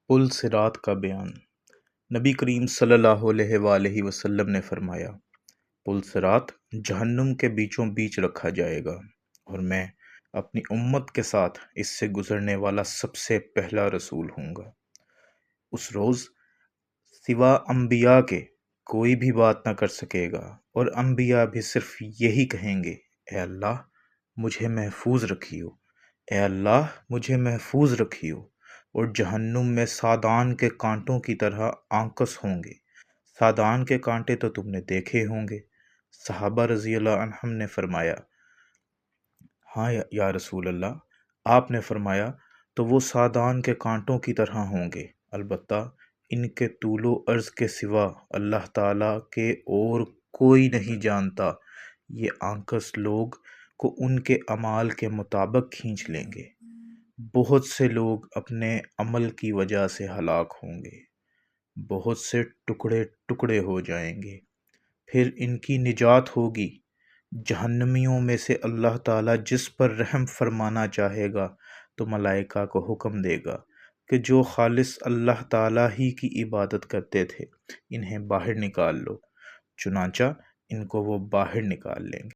پل صراط کا بیان۔ نبی کریم صلی اللہ علیہ وآلہ وسلم نے فرمایا، پل صراط جہنم کے بیچوں بیچ رکھا جائے گا، اور میں اپنی امت کے ساتھ اس سے گزرنے والا سب سے پہلا رسول ہوں گا۔ اس روز سوا انبیاء کے کوئی بھی بات نہ کر سکے گا، اور انبیاء بھی صرف یہی کہیں گے، اے اللہ مجھے محفوظ رکھیو، اے اللہ مجھے محفوظ رکھیو، اور جہنم میں سادان کے کانٹوں کی طرح آنکس ہوں گے۔ سادان کے کانٹے تو تم نے دیکھے ہوں گے۔ صحابہ رضی اللہ عنہم نے فرمایا، ہاں یا رسول اللہ۔ آپ نے فرمایا، تو وہ سادان کے کانٹوں کی طرح ہوں گے، البتہ ان کے طول و عرض کے سوا اللہ تعالیٰ کے اور کوئی نہیں جانتا۔ یہ آنکس لوگ کو ان کے اعمال کے مطابق کھینچ لیں گے۔ بہت سے لوگ اپنے عمل کی وجہ سے ہلاک ہوں گے، بہت سے ٹکڑے ٹکڑے ہو جائیں گے، پھر ان کی نجات ہوگی۔ جہنمیوں میں سے اللہ تعالیٰ جس پر رحم فرمانا چاہے گا تو ملائکہ کو حکم دے گا کہ جو خالص اللہ تعالیٰ ہی کی عبادت کرتے تھے انہیں باہر نکال لو، چنانچہ ان کو وہ باہر نکال لیں گے۔